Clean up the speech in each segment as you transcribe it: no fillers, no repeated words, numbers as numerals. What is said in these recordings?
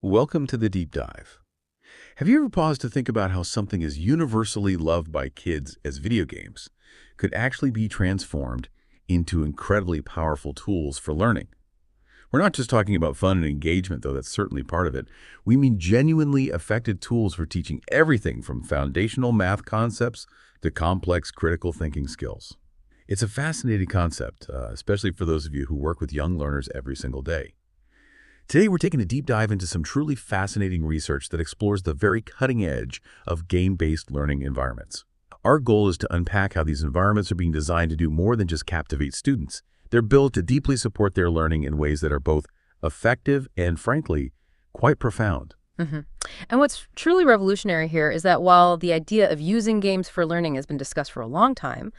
Welcome to the deep dive. Have you ever paused to think about how something as universally loved by kids as video games could actually be transformed into incredibly powerful tools for learning? We're not just talking about fun and engagement, though that's certainly part of it. We mean genuinely effective tools for teaching everything from foundational math concepts to complex critical thinking skills. It's a fascinating concept, especially for those of you who work with young learners every single day. Today, we're taking a deep dive into some truly fascinating research that explores the very cutting edge of game-based learning environments. Our goal is to unpack how these environments are being designed to do more than just captivate students. They're built to deeply support their learning in ways that are both effective and, frankly, quite profound. hmm And what's truly revolutionary here is that while the idea of using games for learning has been discussed for a long time,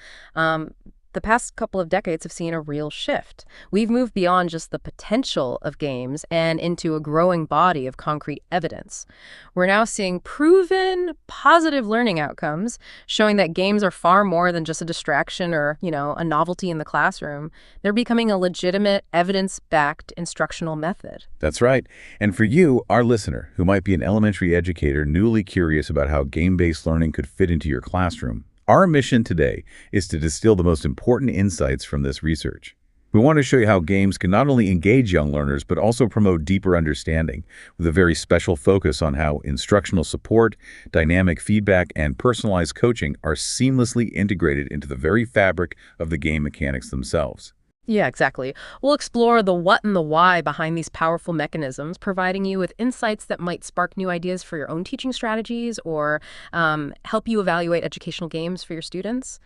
the past couple of decades have seen a real shift. We've moved beyond just the potential of games and into a growing body of concrete evidence. We're now seeing proven positive learning outcomes, showing that games are far more than just a distraction or, a novelty in the classroom. They're becoming a legitimate, evidence-backed instructional method. That's right. And for you, our listener, who might be an elementary educator newly curious about how game-based learning could fit into your classroom, our mission today is to distill the most important insights from this research. We want to show you how games can not only engage young learners, but also promote deeper understanding, with a very special focus on how instructional support, dynamic feedback, and personalized coaching are seamlessly integrated into the very fabric of the game mechanics themselves. Yeah, exactly. We'll explore the what and the why behind these powerful mechanisms, providing you with insights that might spark new ideas for your own teaching strategies or help you evaluate educational games for your students.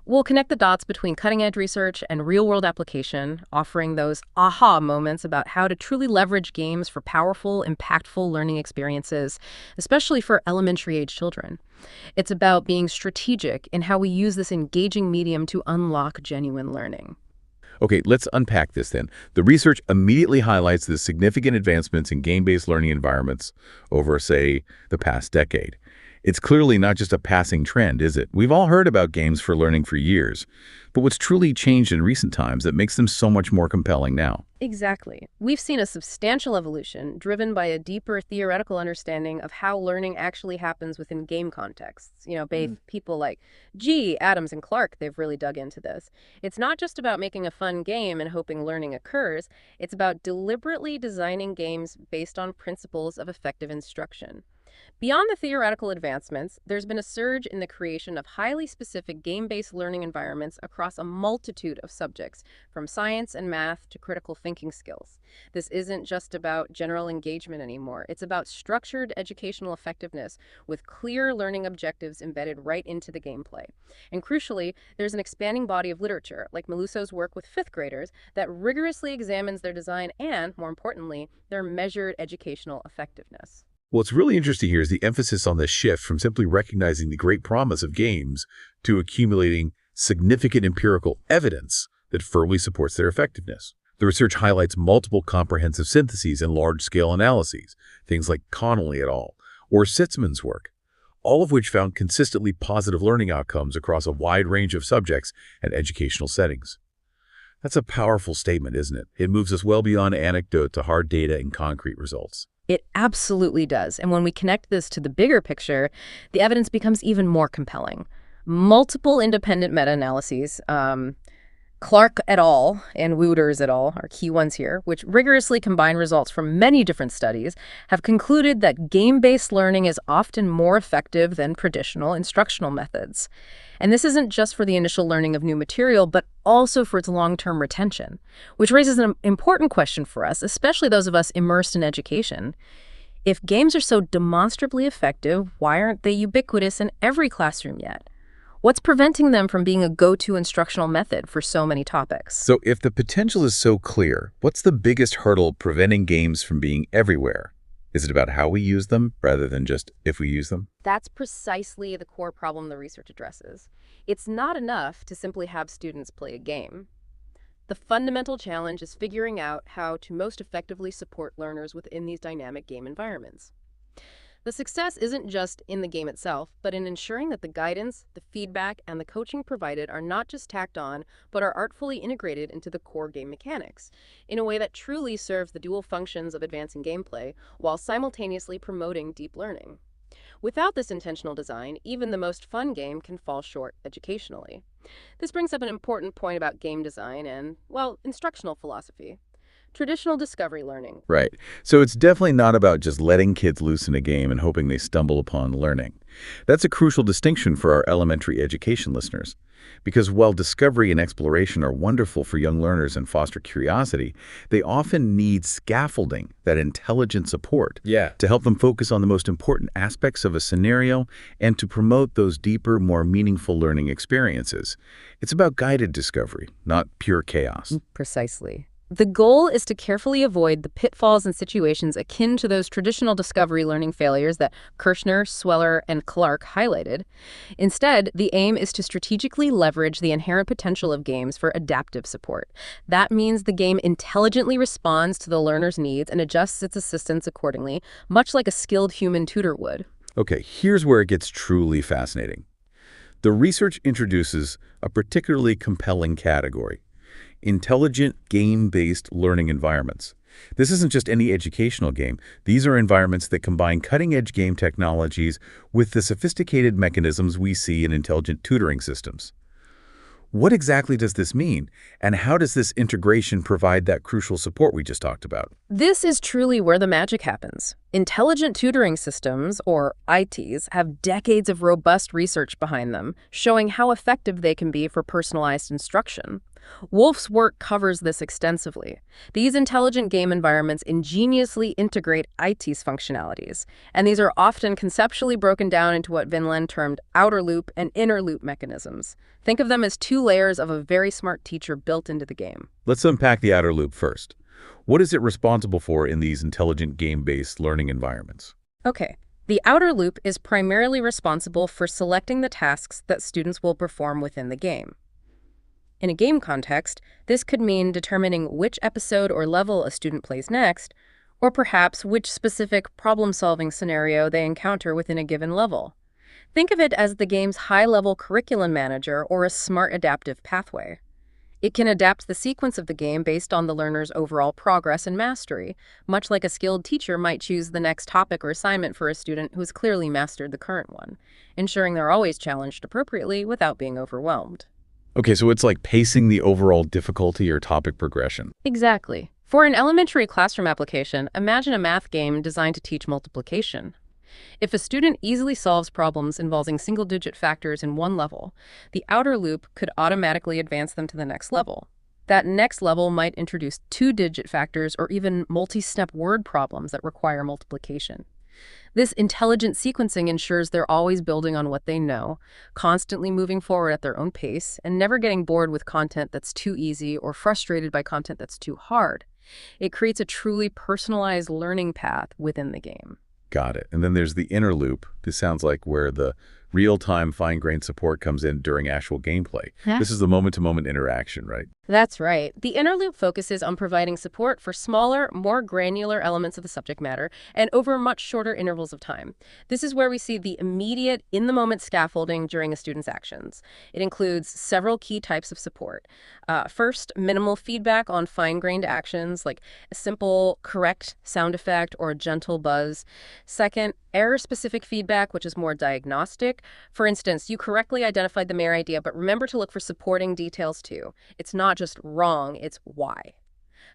We'll connect the dots between cutting-edge research and real-world application, offering those aha moments about how to truly leverage games for powerful, impactful learning experiences, especially for elementary-age children. It's about being strategic in how we use this engaging medium to unlock genuine learning. Okay, let's unpack this then. The research immediately highlights the significant advancements in game-based learning environments over, say, the past decade. It's clearly not just a passing trend, is it? We've all heard about games for learning for years, but what's truly changed in recent times that makes them so much more compelling now? Exactly. We've seen a substantial evolution driven by a deeper theoretical understanding of how learning actually happens within game contexts. People like Adams, and Clark, they've really dug into this. It's not just about making a fun game and hoping learning occurs. It's about deliberately designing games based on principles of effective instruction. Beyond the theoretical advancements, there's been a surge in the creation of highly specific game-based learning environments across a multitude of subjects, from science and math to critical thinking skills. This isn't just about general engagement anymore. It's about structured educational effectiveness with clear learning objectives embedded right into the gameplay. And crucially, there's an expanding body of literature, like Meluso's work with fifth graders, that rigorously examines their design and, more importantly, their measured educational effectiveness. What's really interesting here is the emphasis on this shift from simply recognizing the great promise of games to accumulating significant empirical evidence that firmly supports their effectiveness. The research highlights multiple comprehensive syntheses and large-scale analyses, things like Connolly et al., or Sitzman's work, all of which found consistently positive learning outcomes across a wide range of subjects and educational settings. That's a powerful statement, isn't it? It moves us well beyond anecdote to hard data and concrete results. It absolutely does. And when we connect this to the bigger picture, the evidence becomes even more compelling. Multiple independent meta-analyses, Clark et al. And Wooters et al. Are key ones here, which rigorously combine results from many different studies, have concluded that game-based learning is often more effective than traditional instructional methods. And this isn't just for the initial learning of new material, but also for its long-term retention, which raises an important question for us, especially those of us immersed in education. If games are so demonstrably effective, why aren't they ubiquitous in every classroom yet? What's preventing them from being a go-to instructional method for so many topics? So if the potential is so clear, what's the biggest hurdle preventing games from being everywhere? Is it about how we use them rather than just if we use them? That's precisely the core problem the research addresses. It's not enough to simply have students play a game. The fundamental challenge is figuring out how to most effectively support learners within these dynamic game environments. The success isn't just in the game itself, but in ensuring that the guidance, the feedback, and the coaching provided are not just tacked on, but are artfully integrated into the core game mechanics in a way that truly serves the dual functions of advancing gameplay while simultaneously promoting deep learning. Without this intentional design, even the most fun game can fall short educationally. This brings up an important point about game design and, well, instructional philosophy. Traditional discovery learning. Right. So it's definitely not about just letting kids loose in a game and hoping they stumble upon learning. That's a crucial distinction for our elementary education listeners. Because while discovery and exploration are wonderful for young learners and foster curiosity, they often need scaffolding, that intelligent support, to help them focus on the most important aspects of a scenario and to promote those deeper, more meaningful learning experiences. It's about guided discovery, not pure chaos. Precisely. The goal is to carefully avoid the pitfalls and situations akin to those traditional discovery learning failures that Kirshner, Sweller, and Clark highlighted. Instead, the aim is to strategically leverage the inherent potential of games for adaptive support. That means the game intelligently responds to the learner's needs and adjusts its assistance accordingly, much like a skilled human tutor would. Okay, here's where it gets truly fascinating. The research introduces a particularly compelling category: intelligent game-based learning environments. This isn't just any educational game. These are environments that combine cutting-edge game technologies with the sophisticated mechanisms we see in intelligent tutoring systems. What exactly does this mean, and how does this integration provide that crucial support we just talked about? This is truly where the magic happens. Intelligent tutoring systems, or ITs, have decades of robust research behind them, showing how effective they can be for personalized instruction. Wolf's work covers this extensively. These intelligent game environments ingeniously integrate IT's functionalities, and these are often conceptually broken down into what Vinland termed outer loop and inner loop mechanisms. Think of them as two layers of a very smart teacher built into the game. Let's unpack the outer loop first. What is it responsible for in these intelligent game-based learning environments? Okay. The outer loop is primarily responsible for selecting the tasks that students will perform within the game. In a game context, this could mean determining which episode or level a student plays next, or perhaps which specific problem-solving scenario they encounter within a given level. Think of it as the game's high-level curriculum manager or a smart adaptive pathway. It can adapt the sequence of the game based on the learner's overall progress and mastery, much like a skilled teacher might choose the next topic or assignment for a student who has clearly mastered the current one, ensuring they're always challenged appropriately without being overwhelmed. Okay, so it's like pacing the overall difficulty or topic progression. Exactly. For an elementary classroom application, imagine a math game designed to teach multiplication. If a student easily solves problems involving single-digit factors in one level, the outer loop could automatically advance them to the next level. That next level might introduce two-digit factors or even multi-step word problems that require multiplication. This intelligent sequencing ensures they're always building on what they know, constantly moving forward at their own pace, and never getting bored with content that's too easy or frustrated by content that's too hard. It creates a truly personalized learning path within the game. Got it. And then there's the inner loop. This sounds like where the real-time fine-grained support comes in during actual gameplay. This is the moment-to-moment interaction, right? That's right. The inner loop focuses on providing support for smaller, more granular elements of the subject matter and over much shorter intervals of time. This is where we see the immediate, in-the-moment scaffolding during a student's actions. It includes several key types of support. First, minimal feedback on fine-grained actions, like a simple, correct sound effect or a gentle buzz. Second, error-specific feedback, which is more diagnostic. For instance, you correctly identified the mere idea, but remember to look for supporting details too. It's not just wrong, it's why.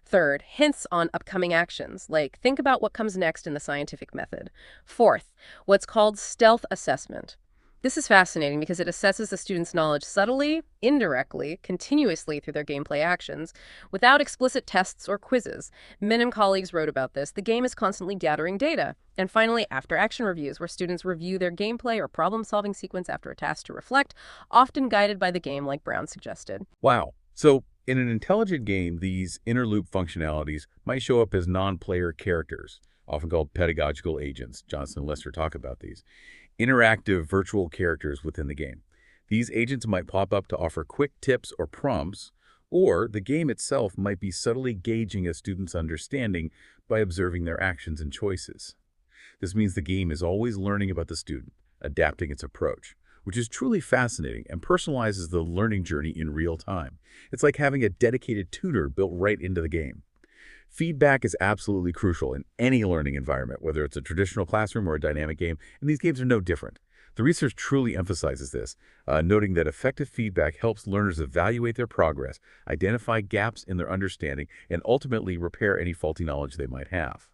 Third, hints on upcoming actions, like think about what comes next in the scientific method. Fourth, what's called stealth assessment. This is fascinating because it assesses the student's knowledge subtly, indirectly, continuously through their gameplay actions, without explicit tests or quizzes. Min and colleagues wrote about this. The game is constantly gathering data. And finally, after-action reviews, where students review their gameplay or problem-solving sequence after a task to reflect, often guided by the game like Brown suggested. Wow. So in an intelligent game, these inner loop functionalities might show up as non-player characters, often called pedagogical agents. Johnson and Lester talk about these. Interactive virtual characters within the game. These agents might pop up to offer quick tips or prompts, or the game itself might be subtly gauging a student's understanding by observing their actions and choices. This means the game is always learning about the student, adapting its approach, which is truly fascinating and personalizes the learning journey in real time. It's like having a dedicated tutor built right into the game. Feedback is absolutely crucial in any learning environment, whether it's a traditional classroom or a dynamic game, and these games are no different. The research truly emphasizes this, noting that effective feedback helps learners evaluate their progress, identify gaps in their understanding, and ultimately repair any faulty knowledge they might have.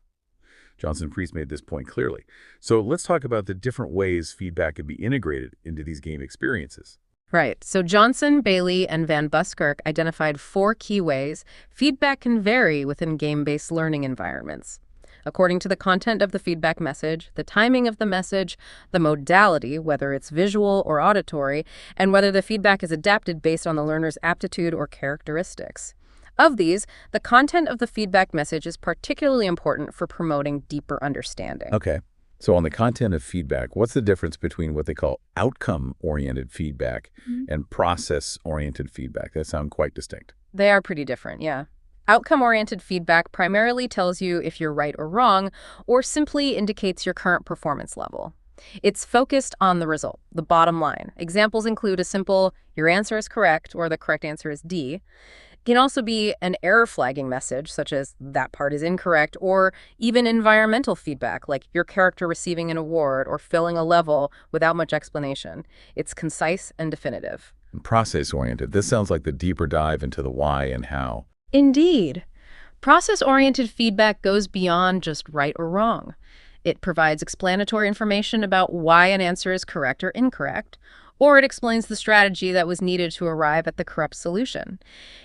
Johnson Priest made this point clearly. So let's talk about the different ways feedback can be integrated into these game experiences. Right. So Johnson, Bailey, and Van Buskirk identified 4 key ways feedback can vary within game-based learning environments. According to the content of the feedback message, the timing of the message, the modality, whether it's visual or auditory, and whether the feedback is adapted based on the learner's aptitude or characteristics. Of these, the content of the feedback message is particularly important for promoting deeper understanding. Okay. So on the content of feedback, what's the difference between what they call outcome-oriented feedback and process-oriented feedback? That sound quite distinct. They are pretty different, yeah. Outcome-oriented feedback primarily tells you if you're right or wrong, or simply indicates your current performance level. It's focused on the result, the bottom line. Examples include a simple, your answer is correct, or the correct answer is D. It can also be an error flagging message, such as that part is incorrect, or even environmental feedback, like your character receiving an award or filling a level without much explanation. It's concise and definitive. Process-oriented. This sounds like the deeper dive into the why and how. Indeed. Process-oriented feedback goes beyond just right or wrong. It provides explanatory information about why an answer is correct or incorrect, or it explains the strategy that was needed to arrive at the correct solution.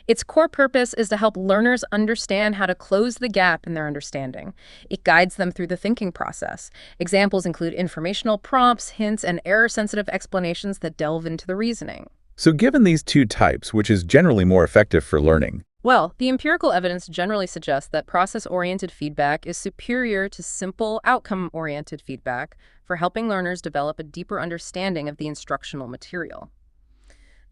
Its core purpose is to help learners understand how to close the gap in their understanding. It guides them through the thinking process. Examples include informational prompts, hints, and error-sensitive explanations that delve into the reasoning. So given these two types, which is generally more effective for learning? Well, the empirical evidence generally suggests that process-oriented feedback is superior to simple outcome-oriented feedback for helping learners develop a deeper understanding of the instructional material.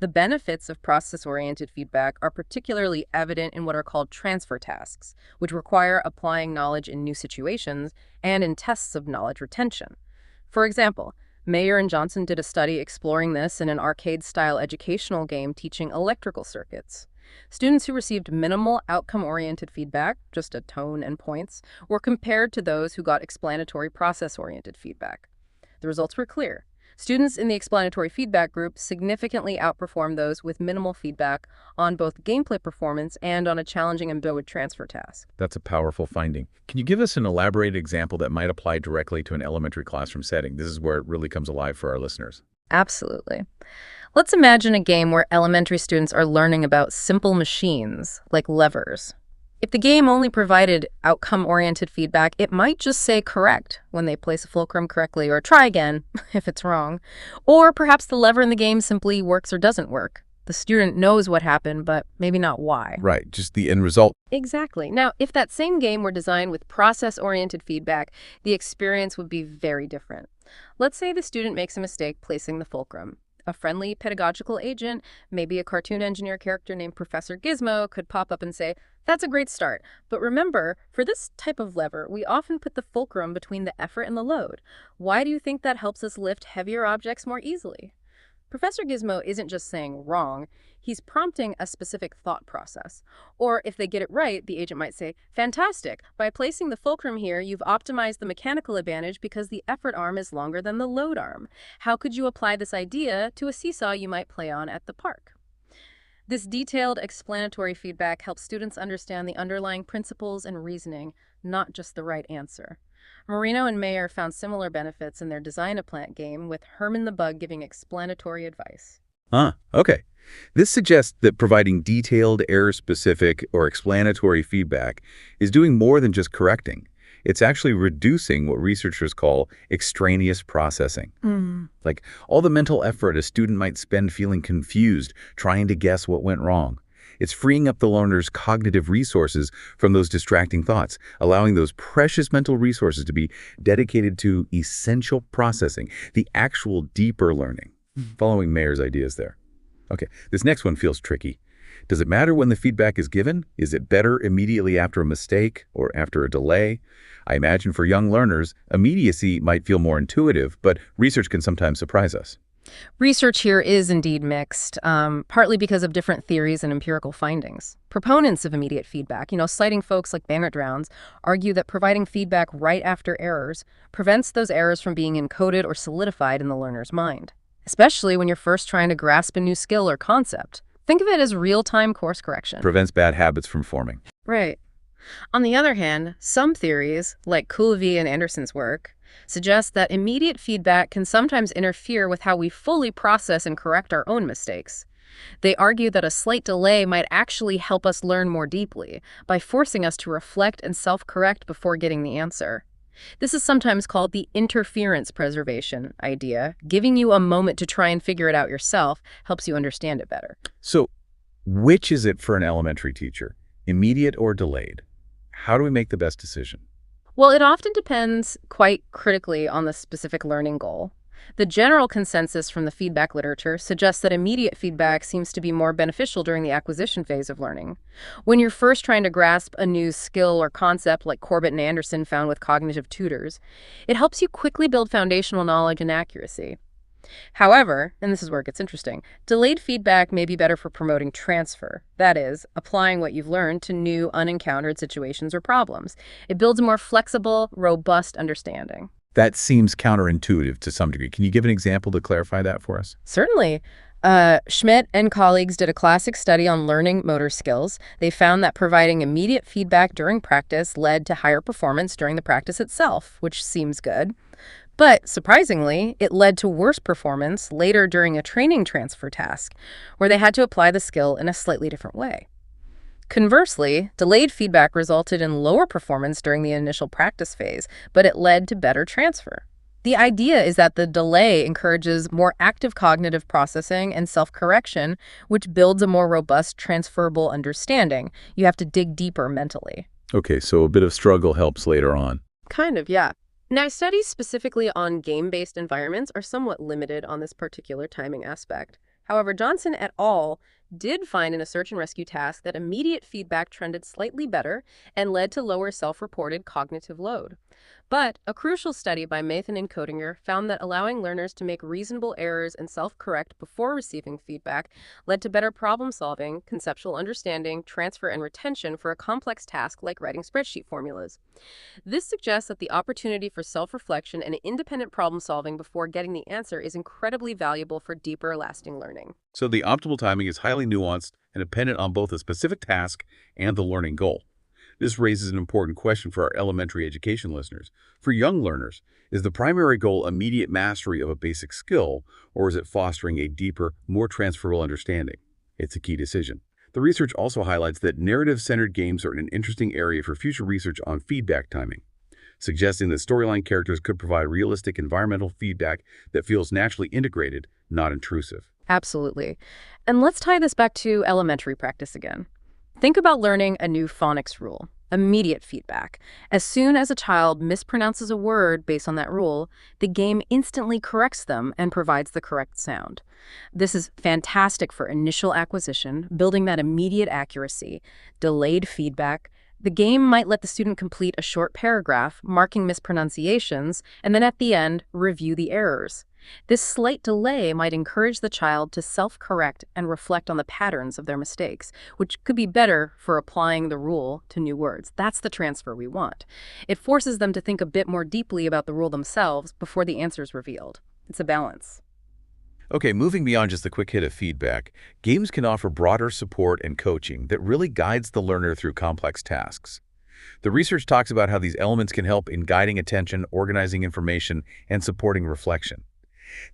The benefits of process-oriented feedback are particularly evident in what are called transfer tasks, which require applying knowledge in new situations and in tests of knowledge retention. For example, Mayer and Johnson did a study exploring this in an arcade-style educational game teaching electrical circuits. Students who received minimal outcome-oriented feedback, just a tone and points, were compared to those who got explanatory process-oriented feedback. The results were clear. Students in the explanatory feedback group significantly outperformed those with minimal feedback on both gameplay performance and on a challenging embedded transfer task. That's a powerful finding. Can you give us an elaborated example that might apply directly to an elementary classroom setting? This is where it really comes alive for our listeners. Absolutely. Let's imagine a game where elementary students are learning about simple machines, like levers. If the game only provided outcome-oriented feedback, it might just say correct when they place a fulcrum correctly, or try again if it's wrong. Or perhaps the lever in the game simply works or doesn't work. The student knows what happened, but maybe not why. Right, just the end result. Exactly. Now, if that same game were designed with process-oriented feedback, the experience would be very different. Let's say the student makes a mistake placing the fulcrum. A friendly pedagogical agent, maybe a cartoon engineer character named Professor Gizmo, could pop up and say, "That's a great start. But remember, for this type of lever, we often put the fulcrum between the effort and the load. Why do you think that helps us lift heavier objects more easily?" Professor Gizmo isn't just saying wrong, he's prompting a specific thought process. Or if they get it right, the agent might say, "Fantastic! By placing the fulcrum here, you've optimized the mechanical advantage because the effort arm is longer than the load arm. How could you apply this idea to a seesaw you might play on at the park?" This detailed explanatory feedback helps students understand the underlying principles and reasoning, not just the right answer. Marino and Mayer found similar benefits in their Design-a-Plant game, with Herman the Bug giving explanatory advice. Okay. This suggests that providing detailed, error-specific, or explanatory feedback is doing more than just correcting. It's actually reducing what researchers call extraneous processing. Like all the mental effort a student might spend feeling confused, trying to guess what went wrong. It's freeing up the learner's cognitive resources from those distracting thoughts, allowing those precious mental resources to be dedicated to essential processing, the actual deeper learning. Following Mayer's ideas there. Okay, this next one feels tricky. Does it matter when the feedback is given? Is it better immediately after a mistake or after a delay? I imagine for young learners, immediacy might feel more intuitive, but research can sometimes surprise us. Research here is indeed mixed, partly because of different theories and empirical findings. Proponents of immediate feedback, citing folks like Drowns, argue that providing feedback right after errors prevents those errors from being encoded or solidified in the learner's mind, especially when you're first trying to grasp a new skill or concept. Think of it as real-time course correction. Prevents bad habits from forming. Right. On the other hand, some theories, like Kulavy and Anderson's work, suggest that immediate feedback can sometimes interfere with how we fully process and correct our own mistakes. They argue that a slight delay might actually help us learn more deeply by forcing us to reflect and self-correct before getting the answer. This is sometimes called the interference preservation idea. Giving you a moment to try and figure it out yourself helps you understand it better. So, which is it for an elementary teacher? Immediate or delayed? How do we make the best decision? Well, it often depends quite critically on the specific learning goal. The general consensus from the feedback literature suggests that immediate feedback seems to be more beneficial during the acquisition phase of learning. When you're first trying to grasp a new skill or concept like Corbett and Anderson found with cognitive tutors, it helps you quickly build foundational knowledge and accuracy. However, and this is where it gets interesting, delayed feedback may be better for promoting transfer. That is, applying what you've learned to new, unencountered situations or problems. It builds a more flexible, robust understanding. That seems counterintuitive to some degree. Can you give an example to clarify that for us? Certainly. Schmidt and colleagues did a classic study on learning motor skills. They found that providing immediate feedback during practice led to higher performance during the practice itself, which seems good. But, surprisingly, it led to worse performance later during a training transfer task, where they had to apply the skill in a slightly different way. Conversely, delayed feedback resulted in lower performance during the initial practice phase, but it led to better transfer. The idea is that the delay encourages more active cognitive processing and self-correction, which builds a more robust transferable understanding. You have to dig deeper mentally. Okay, so a bit of struggle helps later on. Kind of, yeah. Now, studies specifically on game-based environments are somewhat limited on this particular timing aspect. However, Johnson et al. Did find in a search and rescue task that immediate feedback trended slightly better and led to lower self-reported cognitive load. But a crucial study by Mathan and Codinger found that allowing learners to make reasonable errors and self-correct before receiving feedback led to better problem-solving, conceptual understanding, transfer, and retention for a complex task like writing spreadsheet formulas. This suggests that the opportunity for self-reflection and independent problem-solving before getting the answer is incredibly valuable for deeper, lasting learning. So the optimal timing is highly nuanced and dependent on both a specific task and the learning goal. This raises an important question for our elementary education listeners. For young learners, is the primary goal immediate mastery of a basic skill, or is it fostering a deeper, more transferable understanding? It's a key decision. The research also highlights that narrative-centered games are an interesting area for future research on feedback timing, suggesting that storyline characters could provide realistic environmental feedback that feels naturally integrated, not intrusive. Absolutely. And let's tie this back to elementary practice again. Think about learning a new phonics rule. Immediate feedback. As soon as a child mispronounces a word based on that rule, the game instantly corrects them and provides the correct sound. This is fantastic for initial acquisition, building that immediate accuracy. Delayed feedback. The game might let the student complete a short paragraph, marking mispronunciations, and then at the end, review the errors. This slight delay might encourage the child to self-correct and reflect on the patterns of their mistakes, which could be better for applying the rule to new words. That's the transfer we want. It forces them to think a bit more deeply about the rule themselves before the answer is revealed. It's a balance. Okay, moving beyond just the quick hit of feedback, games can offer broader support and coaching that really guides the learner through complex tasks. The research talks about how these elements can help in guiding attention, organizing information, and supporting reflection.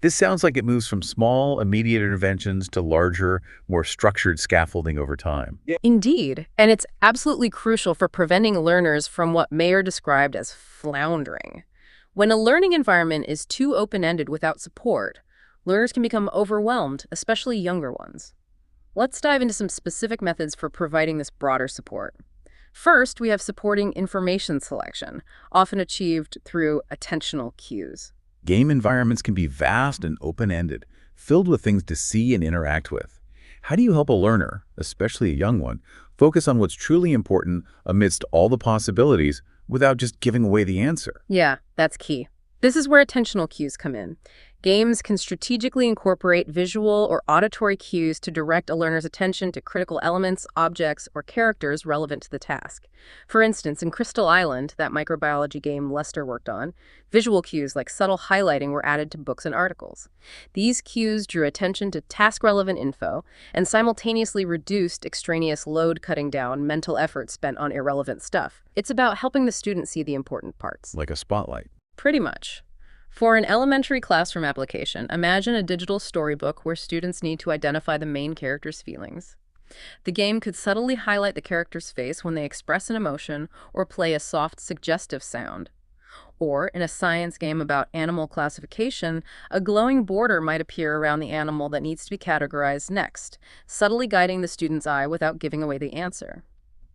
This sounds like it moves from small, immediate interventions to larger, more structured scaffolding over time. Indeed, and it's absolutely crucial for preventing learners from what Mayer described as floundering. When a learning environment is too open-ended without support, learners can become overwhelmed, especially younger ones. Let's dive into some specific methods for providing this broader support. First, we have supporting information selection, often achieved through attentional cues. Game environments can be vast and open-ended, filled with things to see and interact with. How do you help a learner, especially a young one, focus on what's truly important amidst all the possibilities without just giving away the answer? Yeah, that's key. This is where attentional cues come in. Games can strategically incorporate visual or auditory cues to direct a learner's attention to critical elements, objects, or characters relevant to the task. For instance, in Crystal Island, that microbiology game Lester worked on, visual cues like subtle highlighting were added to books and articles. These cues drew attention to task-relevant info and simultaneously reduced extraneous load, cutting down mental effort spent on irrelevant stuff. It's about helping the student see the important parts. Like a spotlight. Pretty much. For an elementary classroom application, imagine a digital storybook where students need to identify the main character's feelings. The game could subtly highlight the character's face when they express an emotion or play a soft, suggestive sound. Or, in a science game about animal classification, a glowing border might appear around the animal that needs to be categorized next, subtly guiding the student's eye without giving away the answer.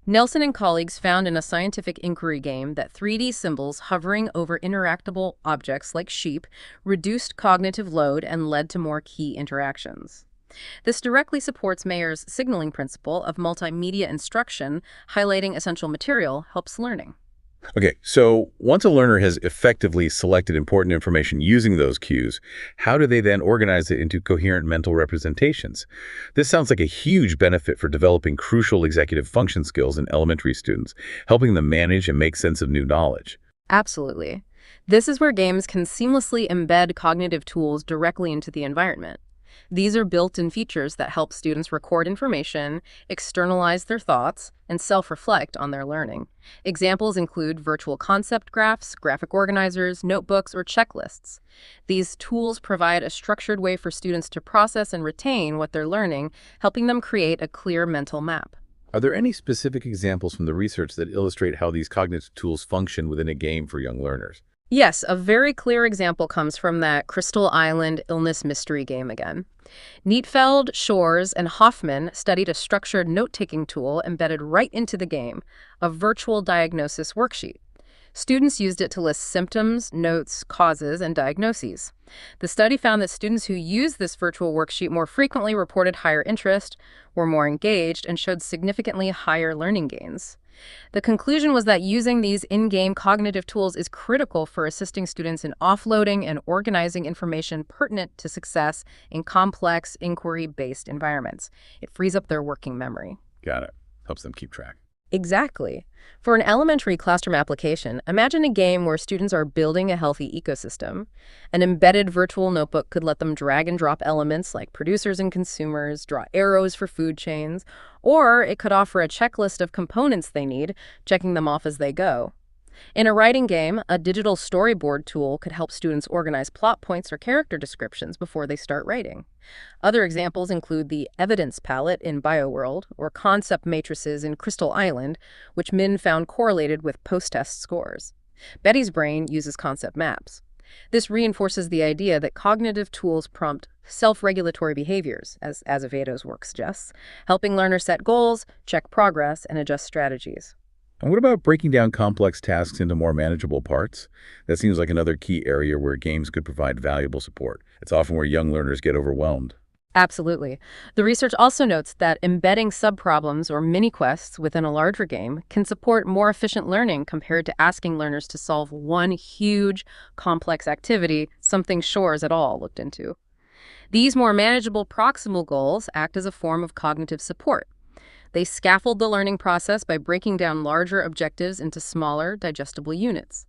Nelson and colleagues found in a scientific inquiry game that 3D symbols hovering over interactable objects like sheep reduced cognitive load and led to more key interactions. This directly supports Mayer's signaling principle of multimedia instruction, highlighting essential material helps learning. Okay, so once a learner has effectively selected important information using those cues, how do they then organize it into coherent mental representations? This sounds like a huge benefit for developing crucial executive function skills in elementary students, helping them manage and make sense of new knowledge. Absolutely. This is where games can seamlessly embed cognitive tools directly into the environment. These are built-in features that help students record information, externalize their thoughts, and self-reflect on their learning. Examples include virtual concept graphs, graphic organizers, notebooks, or checklists. These tools provide a structured way for students to process and retain what they're learning, helping them create a clear mental map. Are there any specific examples from the research that illustrate how these cognitive tools function within a game for young learners? Yes, a very clear example comes from that Crystal Island illness mystery game again. Neatfeld, Shores, and Hoffman studied a structured note-taking tool embedded right into the game, a virtual diagnosis worksheet. Students used it to list symptoms, notes, causes, and diagnoses. The study found that students who used this virtual worksheet more frequently reported higher interest, were more engaged, and showed significantly higher learning gains. The conclusion was that using these in-game cognitive tools is critical for assisting students in offloading and organizing information pertinent to success in complex, inquiry-based environments. It frees up their working memory. Got it. Helps them keep track. Exactly. For an elementary classroom application, imagine a game where students are building a healthy ecosystem. An embedded virtual notebook could let them drag and drop elements like producers and consumers, draw arrows for food chains, or it could offer a checklist of components they need, checking them off as they go. In a writing game, a digital storyboard tool could help students organize plot points or character descriptions before they start writing. Other examples include the evidence palette in BioWorld or concept matrices in Crystal Island, which Min found correlated with post-test scores. Betty's brain uses concept maps. This reinforces the idea that cognitive tools prompt self-regulatory behaviors, as Azeveto's work suggests, helping learners set goals, check progress, and adjust strategies. And what about breaking down complex tasks into more manageable parts? That seems like another key area where games could provide valuable support. It's often where young learners get overwhelmed. Absolutely. The research also notes that embedding subproblems or mini-quests within a larger game can support more efficient learning compared to asking learners to solve one huge, complex activity, something Shores et al. Looked into. These more manageable proximal goals act as a form of cognitive support. They scaffold the learning process by breaking down larger objectives into smaller, digestible units.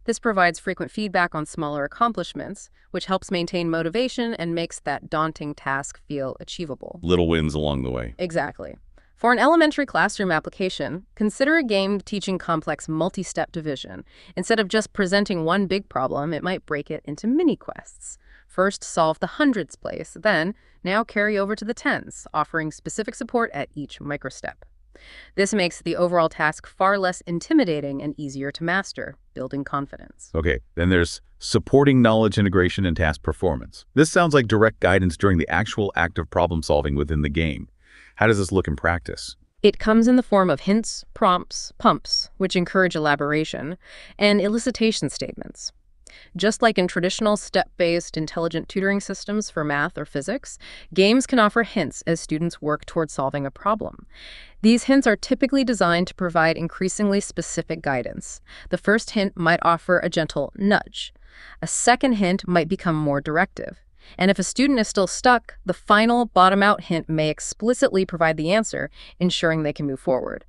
This provides frequent feedback on smaller accomplishments, which helps maintain motivation and makes that daunting task feel achievable. Little wins along the way. Exactly. For an elementary classroom application, consider a game teaching complex multi-step division. Instead of just presenting one big problem, it might break it into mini-quests. First, solve the hundreds place, then now carry over to the tens, offering specific support at each microstep. This makes the overall task far less intimidating and easier to master, building confidence. Okay, then there's supporting knowledge integration and task performance. This sounds like direct guidance during the actual act of problem solving within the game. How does this look in practice? It comes in the form of hints, prompts, pumps, which encourage elaboration, and elicitation statements. Just like in traditional step-based intelligent tutoring systems for math or physics, games can offer hints as students work toward solving a problem. These hints are typically designed to provide increasingly specific guidance. The first hint might offer a gentle nudge. A second hint might become more directive. And if a student is still stuck, the final bottom-out hint may explicitly provide the answer, ensuring they can move forward.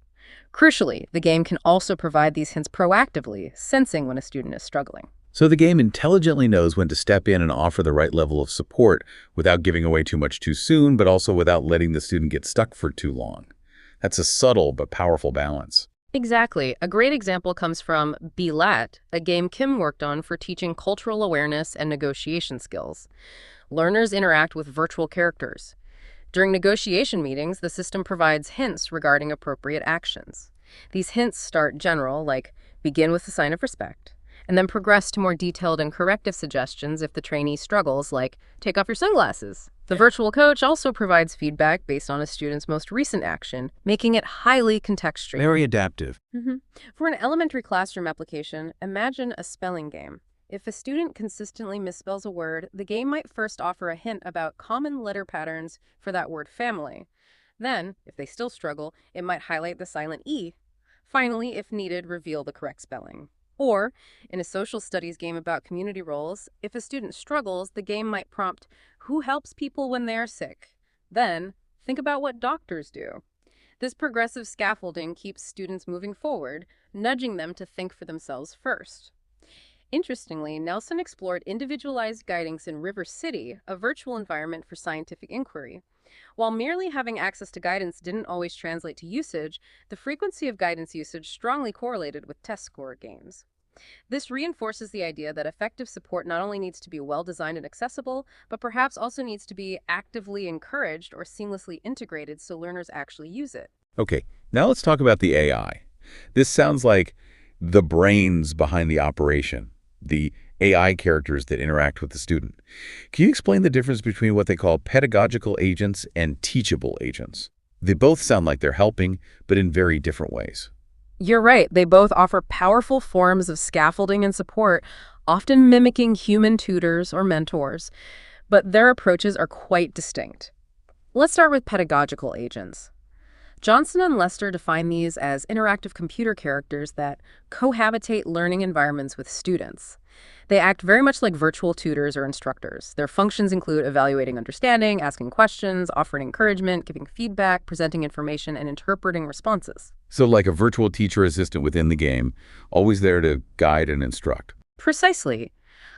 Crucially, the game can also provide these hints proactively, sensing when a student is struggling. So the game intelligently knows when to step in and offer the right level of support without giving away too much too soon, but also without letting the student get stuck for too long. That's a subtle but powerful balance. Exactly. A great example comes from BLAT, a game Kim worked on for teaching cultural awareness and negotiation skills. Learners interact with virtual characters. During negotiation meetings, the system provides hints regarding appropriate actions. These hints start general, like begin with a sign of respect, and then progress to more detailed and corrective suggestions if the trainee struggles, like take off your sunglasses. The virtual coach also provides feedback based on a student's most recent action, making it highly contextual. Very adaptive. For an elementary classroom application, imagine a spelling game. If a student consistently misspells a word, the game might first offer a hint about common letter patterns for that word family. Then, if they still struggle, it might highlight the silent E. Finally, if needed, reveal the correct spelling. Or, in a social studies game about community roles, if a student struggles, the game might prompt, who helps people when they are sick? Then, think about what doctors do. This progressive scaffolding keeps students moving forward, nudging them to think for themselves first. Interestingly, Nelson explored individualized guidance in River City, a virtual environment for scientific inquiry. While merely having access to guidance didn't always translate to usage, the frequency of guidance usage strongly correlated with test score gains. This reinforces the idea that effective support not only needs to be well-designed and accessible, but perhaps also needs to be actively encouraged or seamlessly integrated so learners actually use it. Okay, now let's talk about the AI. This sounds like the brains behind the operation, the AI characters that interact with the student. Can you explain the difference between what they call pedagogical agents and teachable agents? They both sound like they're helping, but in very different ways. You're right. They both offer powerful forms of scaffolding and support, often mimicking human tutors or mentors, but their approaches are quite distinct. Let's start with pedagogical agents. Johnson and Lester define these as interactive computer characters that cohabitate learning environments with students. They act very much like virtual tutors or instructors. Their functions include evaluating understanding, asking questions, offering encouragement, giving feedback, presenting information, and interpreting responses. So like a virtual teacher assistant within the game, always there to guide and instruct. Precisely.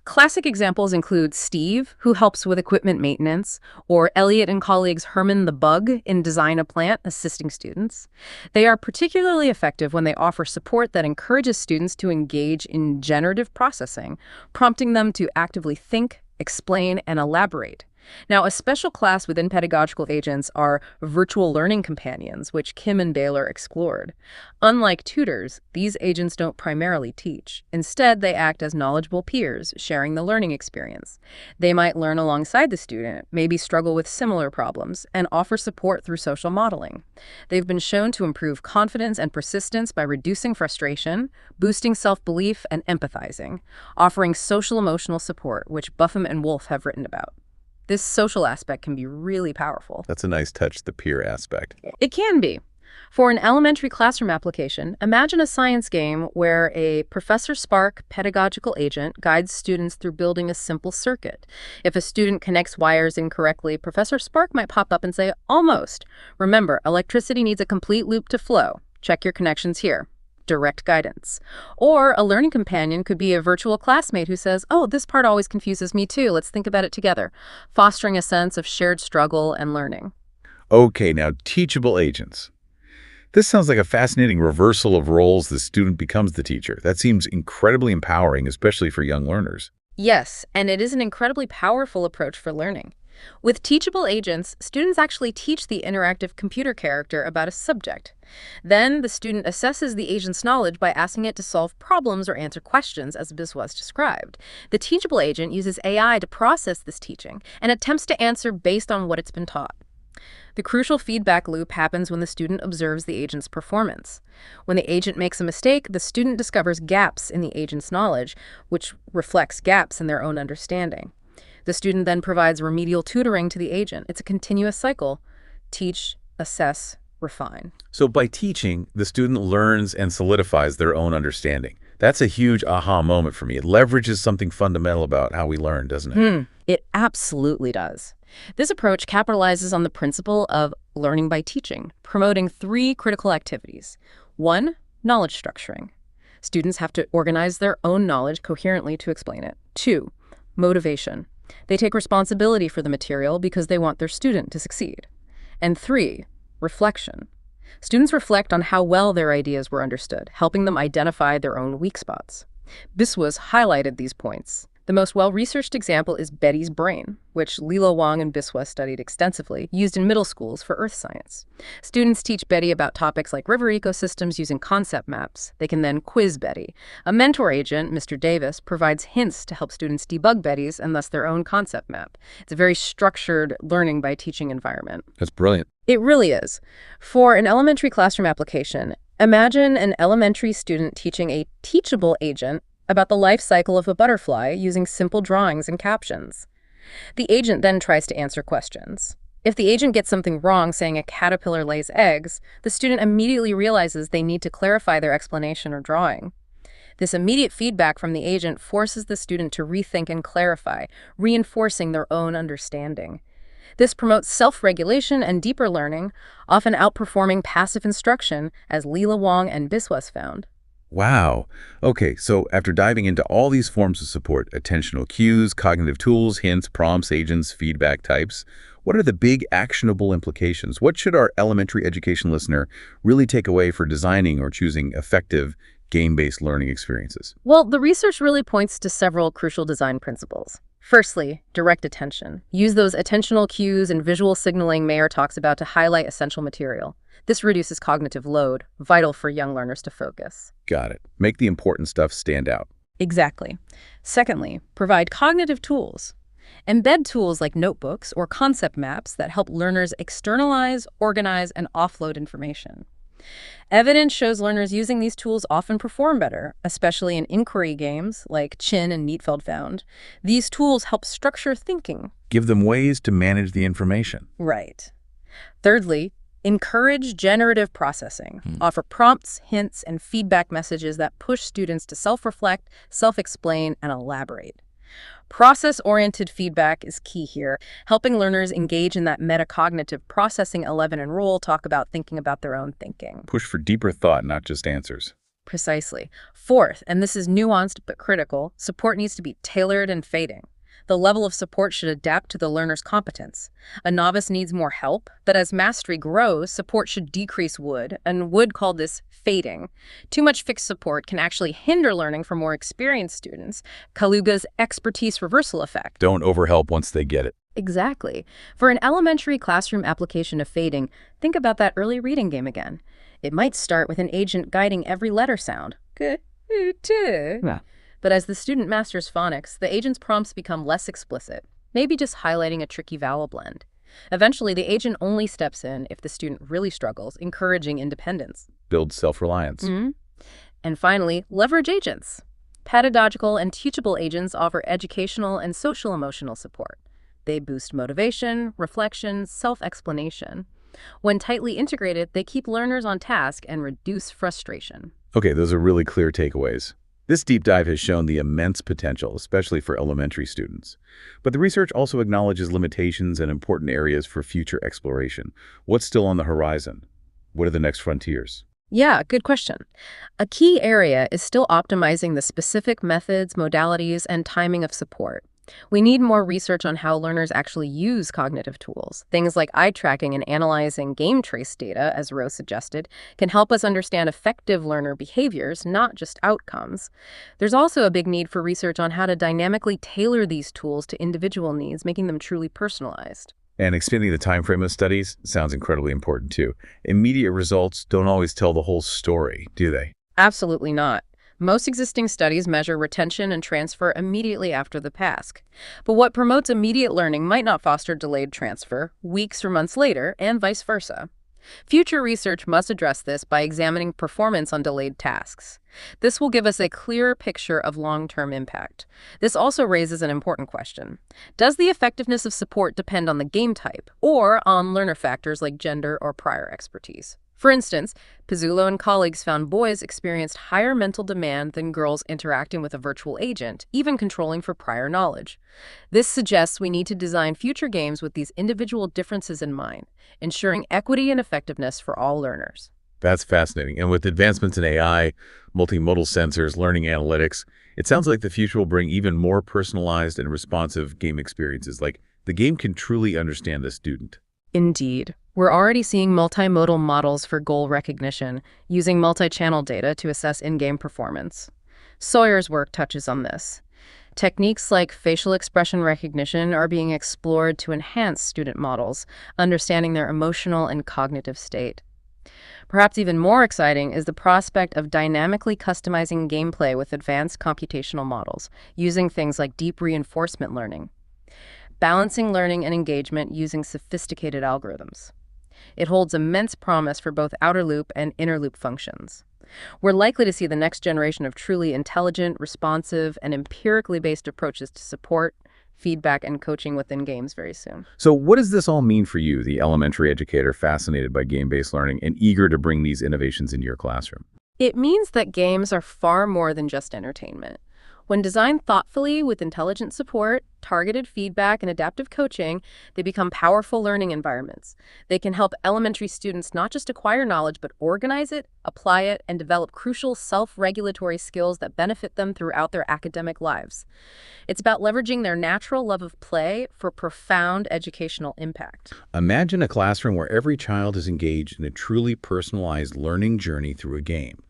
Classic examples include Steve, who helps with equipment maintenance, or Elliot and colleagues Herman the Bug in Design a Plant, assisting students. They are particularly effective when they offer support that encourages students to engage in generative processing, prompting them to actively think, explain, and elaborate. Now, a special class within pedagogical agents are virtual learning companions, which Kim and Baylor explored. Unlike tutors, these agents don't primarily teach. Instead, they act as knowledgeable peers, sharing the learning experience. They might learn alongside the student, maybe struggle with similar problems, and offer support through social modeling. They've been shown to improve confidence and persistence by reducing frustration, boosting self-belief, and empathizing, offering social-emotional support, which Buffum and Wolf have written about. This social aspect can be really powerful. That's a nice touch, the peer aspect. It can be. For an elementary classroom application, imagine a science game where a Professor Spark pedagogical agent guides students through building a simple circuit. If a student connects wires incorrectly, Professor Spark might pop up and say, almost. Remember, electricity needs a complete loop to flow. Check your connections here. Direct guidance. Or a learning companion could be a virtual classmate who says, oh, this part always confuses me too. Let's think about it together, fostering a sense of shared struggle and learning. Okay, now teachable agents. This sounds like a fascinating reversal of roles. The student becomes the teacher. That seems incredibly empowering, especially for young learners. Yes, and it is an incredibly powerful approach for learning. With teachable agents, students actually teach the interactive computer character about a subject. Then the student assesses the agent's knowledge by asking it to solve problems or answer questions, as this was described. The teachable agent uses AI to process this teaching and attempts to answer based on what it's been taught. The crucial feedback loop happens when the student observes the agent's performance. When the agent makes a mistake, the student discovers gaps in the agent's knowledge, which reflects gaps in their own understanding. The student then provides remedial tutoring to the agent. It's a continuous cycle. Teach, assess, refine. So by teaching, the student learns and solidifies their own understanding. That's a huge aha moment for me. It leverages something fundamental about how we learn, doesn't it? It absolutely does. This approach capitalizes on the principle of learning by teaching, promoting 3 critical activities. 1, knowledge structuring. Students have to organize their own knowledge coherently to explain it. 2, motivation. They take responsibility for the material because they want their student to succeed. And 3, reflection. Students reflect on how well their ideas were understood, helping them identify their own weak spots. Biswas highlighted these points. The most well-researched example is Betty's brain, which Lila Wang and Biswas studied extensively, used in middle schools for earth science. Students teach Betty about topics like river ecosystems using concept maps. They can then quiz Betty. A mentor agent, Mr. Davis, provides hints to help students debug Betty's and thus their own concept map. It's a very structured learning by teaching environment. That's brilliant. It really is. For an elementary classroom application, imagine an elementary student teaching a teachable agent about the life cycle of a butterfly using simple drawings and captions. The agent then tries to answer questions. If the agent gets something wrong, saying a caterpillar lays eggs, the student immediately realizes they need to clarify their explanation or drawing. This immediate feedback from the agent forces the student to rethink and clarify, reinforcing their own understanding. This promotes self-regulation and deeper learning, often outperforming passive instruction, as Lila Wang and Biswas found. Wow. Okay, so after diving into all these forms of support, attentional cues, cognitive tools, hints, prompts, agents, feedback types, what are the big actionable implications? What should our elementary education listener really take away for designing or choosing effective game-based learning experiences? Well, the research really points to several crucial design principles. Firstly, direct attention. Use those attentional cues and visual signaling Mayer talks about to highlight essential material. This reduces cognitive load, vital for young learners to focus. Got it. Make the important stuff stand out. Exactly. Secondly, provide cognitive tools. Embed tools like notebooks or concept maps that help learners externalize, organize, and offload information. Evidence shows learners using these tools often perform better, especially in inquiry games like Chin and Neatfeld found. These tools help structure thinking. Give them ways to manage the information. Right. Thirdly, encourage generative processing. Offer prompts, hints, and feedback messages that push students to self-reflect, self-explain, and elaborate. Process-oriented feedback is key here, helping learners engage in that metacognitive processing 11 and role talk about thinking about their own thinking. Push for deeper thought, not just answers. Precisely. Fourth, and this is nuanced but critical, support needs to be tailored and fading. The level of support should adapt to the learner's competence. A novice needs more help, but as mastery grows, support should decrease Wood, and Wood called this fading. Too much fixed support can actually hinder learning for more experienced students. Kaluga's expertise reversal effect. Don't overhelp once they get it. Exactly. For an elementary classroom application of fading, think about that early reading game again. It might start with an agent guiding every letter sound. Yeah. But as the student masters phonics, the agent's prompts become less explicit, maybe just highlighting a tricky vowel blend. Eventually, the agent only steps in if the student really struggles, encouraging independence. Build self-reliance. And finally, leverage agents. Pedagogical and teachable agents offer educational and social-emotional support. They boost motivation, reflection, self-explanation. When tightly integrated, they keep learners on task and reduce frustration. Okay, those are really clear takeaways. This deep dive has shown the immense potential, especially for elementary students. But the research also acknowledges limitations and important areas for future exploration. What's still on the horizon? What are the next frontiers? Yeah, good question. A key area is still optimizing the specific methods, modalities, and timing of support. We need more research on how learners actually use cognitive tools. Things like eye tracking and analyzing game trace data, as Rose suggested, can help us understand effective learner behaviors, not just outcomes. There's also a big need for research on how to dynamically tailor these tools to individual needs, making them truly personalized. And extending the time frame of studies sounds incredibly important too. Immediate results don't always tell the whole story, do they? Absolutely not. Most existing studies measure retention and transfer immediately after the task. But what promotes immediate learning might not foster delayed transfer, weeks or months later, and vice versa. Future research must address this by examining performance on delayed tasks. This will give us a clearer picture of long-term impact. This also raises an important question. Does the effectiveness of support depend on the game type, or on learner factors like gender or prior expertise? For instance, Pizzullo and colleagues found boys experienced higher mental demand than girls interacting with a virtual agent, even controlling for prior knowledge. This suggests we need to design future games with these individual differences in mind, ensuring equity and effectiveness for all learners. That's fascinating. And with advancements in AI, multimodal sensors, learning analytics, it sounds like the future will bring even more personalized and responsive game experiences. Like the game can truly understand the student. Indeed. We're already seeing multimodal models for goal recognition, using multi-channel data to assess in-game performance. Sawyer's work touches on this. Techniques like facial expression recognition are being explored to enhance student models, understanding their emotional and cognitive state. Perhaps even more exciting is the prospect of dynamically customizing gameplay with advanced computational models, using things like deep reinforcement learning, balancing learning and engagement using sophisticated algorithms. It holds immense promise for both outer loop and inner loop functions. We're likely to see the next generation of truly intelligent, responsive, and empirically based approaches to support, feedback, and coaching within games very soon. So what does this all mean for you, the elementary educator fascinated by game-based learning and eager to bring these innovations into your classroom? It means that games are far more than just entertainment. When designed thoughtfully with intelligent support, targeted feedback, and adaptive coaching, they become powerful learning environments. They can help elementary students not just acquire knowledge, but organize it, apply it, and develop crucial self-regulatory skills that benefit them throughout their academic lives. It's about leveraging their natural love of play for profound educational impact. Imagine a classroom where every child is engaged in a truly personalized learning journey through a game,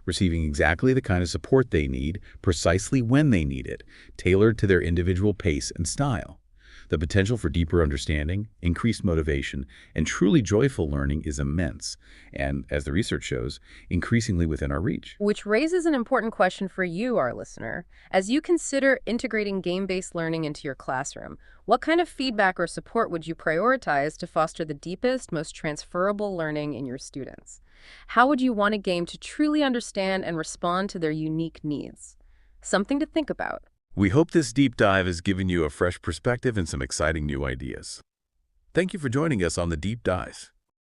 receiving exactly the kind of support they need, precisely when they need it, tailored to their individual pace and style. The potential for deeper understanding, increased motivation, and truly joyful learning is immense, and, as the research shows, increasingly within our reach. Which raises an important question for you, our listener. As you consider integrating game-based learning into your classroom, what kind of feedback or support would you prioritize to foster the deepest, most transferable learning in your students? How would you want a game to truly understand and respond to their unique needs? Something to think about. We hope this deep dive has given you a fresh perspective and some exciting new ideas. Thank you for joining us on the Deep Dive.